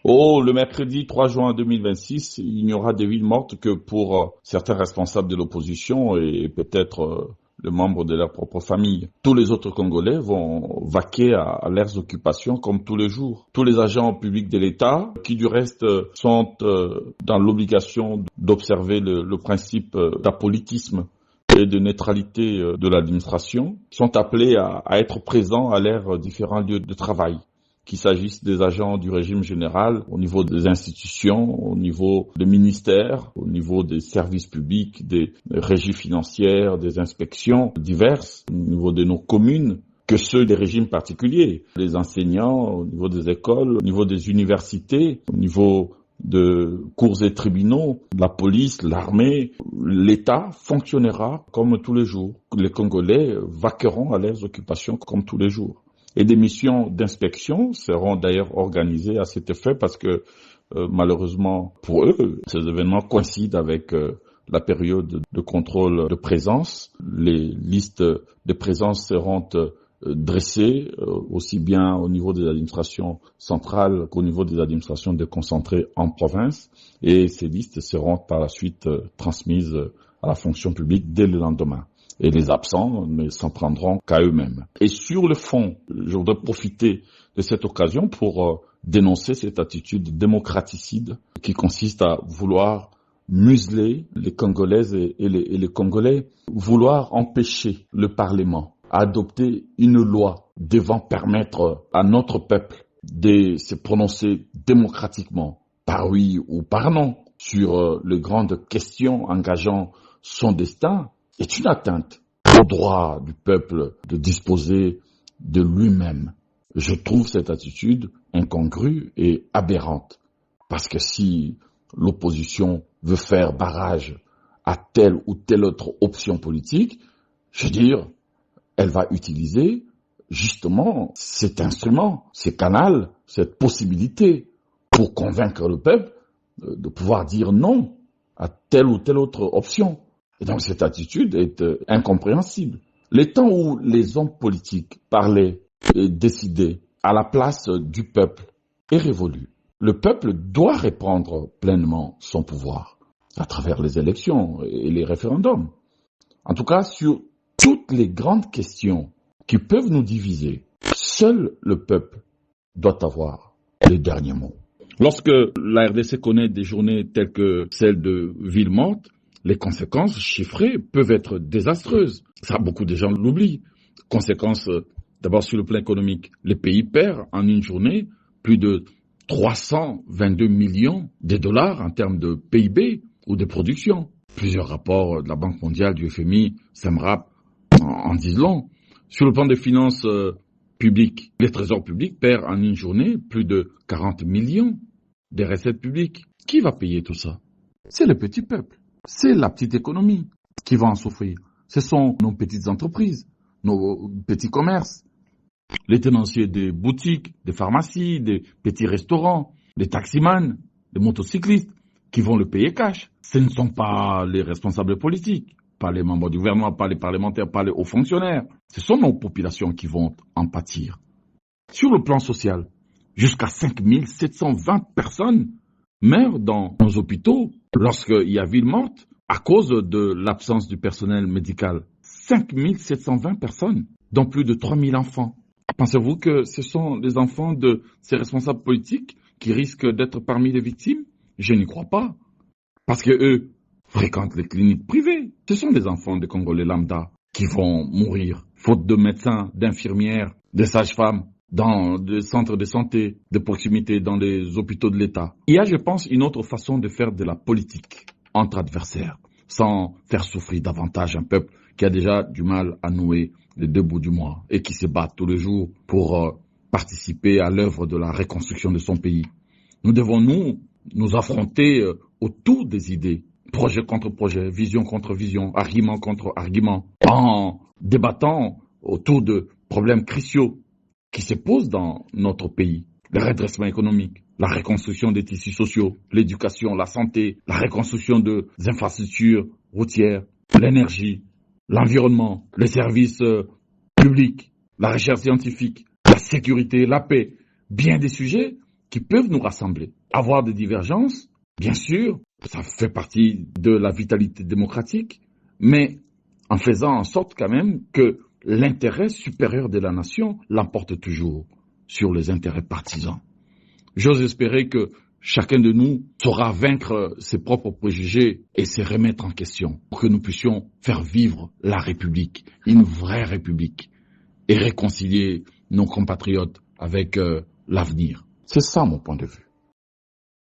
Oh, le mercredi 3 juin 2026, il n'y aura de ville morte que pour certains responsables de l'opposition et peut-être les membres de leur propre famille. Tous les autres Congolais vont vaquer à leurs occupations comme tous les jours. Tous les agents publics de l'État, qui du reste sont dans l'obligation d'observer le principe d'apolitisme et de neutralité de l'administration, sont appelés à être présents à leurs différents lieux de travail, qu'il s'agisse des agents du régime général, au niveau des institutions, au niveau des ministères, au niveau des services publics, des régies financières, des inspections diverses, au niveau de nos communes, que ceux des régimes particuliers, les enseignants, au niveau des écoles, au niveau des universités, au niveau de cours et tribunaux, la police, l'armée, l'État fonctionnera comme tous les jours. Les Congolais vaqueront à leurs occupations comme tous les jours. Et des missions d'inspection seront d'ailleurs organisées à cet effet parce que malheureusement pour eux, ces événements coïncident avec la période de contrôle de présence. Les listes de présence seront dressées aussi bien au niveau des administrations centrales qu'au niveau des administrations déconcentrées en province. Et ces listes seront par la suite transmises à la fonction publique dès le lendemain. Et les absents ne s'en prendront qu'à eux-mêmes. Et sur le fond, je voudrais profiter de cette occasion pour dénoncer cette attitude démocraticide qui consiste à vouloir museler les Congolaises et les Congolais, vouloir empêcher le Parlement à adopter une loi devant permettre à notre peuple de se prononcer démocratiquement, par oui ou par non, sur les grandes questions engageant son destin, est une atteinte au droit du peuple de disposer de lui-même. Je trouve cette attitude incongrue et aberrante. Parce que si l'opposition veut faire barrage à telle ou telle autre option politique, je veux dire, elle va utiliser justement cet instrument, ce canal, cette possibilité pour convaincre le peuple de pouvoir dire non à telle ou telle autre option. Et donc cette attitude est incompréhensible. Les temps où les hommes politiques parlaient et décidaient à la place du peuple est révolu. Le peuple doit reprendre pleinement son pouvoir à travers les élections et les référendums. En tout cas, sur toutes les grandes questions qui peuvent nous diviser, seul le peuple doit avoir le dernier mot. Lorsque la RDC connaît des journées telles que celle de Villemort, les conséquences chiffrées peuvent être désastreuses. Ça, beaucoup de gens l'oublient. Conséquences, d'abord sur le plan économique. Les pays perdent en une journée plus de 322 millions de dollars en termes de PIB ou de production. Plusieurs rapports de la Banque mondiale, du FMI, SEMRAP en disent long. Sur le plan des finances publiques, les trésors publics perdent en une journée plus de 40 millions des recettes publiques. Qui va payer tout ça? C'est le petit peuple. C'est la petite économie qui va en souffrir. Ce sont nos petites entreprises, nos petits commerces, les tenanciers des boutiques, des pharmacies, des petits restaurants, les taximans, les motocyclistes qui vont le payer cash. Ce ne sont pas les responsables politiques, pas les membres du gouvernement, pas les parlementaires, pas les hauts fonctionnaires. Ce sont nos populations qui vont en pâtir. Sur le plan social, jusqu'à 5720 personnes meurent dans nos hôpitaux lorsqu'il y a ville morte à cause de l'absence du personnel médical. 5720 personnes, dont plus de 3000 enfants. Pensez-vous que ce sont les enfants de ces responsables politiques qui risquent d'être parmi les victimes? Je n'y crois pas. Parce que eux fréquentent les cliniques privées. Ce sont des enfants de Congolais lambda qui vont mourir, faute de médecins, d'infirmières, de sages-femmes, dans des centres de santé de proximité, dans les hôpitaux de l'État. Il y a, je pense, une autre façon de faire de la politique entre adversaires, sans faire souffrir davantage un peuple qui a déjà du mal à nouer les deux bouts du mois et qui se bat tous les jours pour participer à l'œuvre de la reconstruction de son pays. Nous devons nous affronter autour des idées, projet contre projet, vision contre vision, argument contre argument, en débattant autour de problèmes cruciaux qui se posent dans notre pays. Le redressement économique, la reconstruction des tissus sociaux, l'éducation, la santé, la reconstruction des infrastructures routières, l'énergie, l'environnement, les services publics, la recherche scientifique, la sécurité, la paix, bien des sujets qui peuvent nous rassembler. Avoir des divergences, bien sûr, ça fait partie de la vitalité démocratique, mais en faisant en sorte quand même que l'intérêt supérieur de la nation l'emporte toujours sur les intérêts partisans. J'ose espérer que chacun de nous saura vaincre ses propres préjugés et se remettre en question pour que nous puissions faire vivre la République, une vraie République, et réconcilier nos compatriotes avec l'avenir. C'est ça mon point de vue.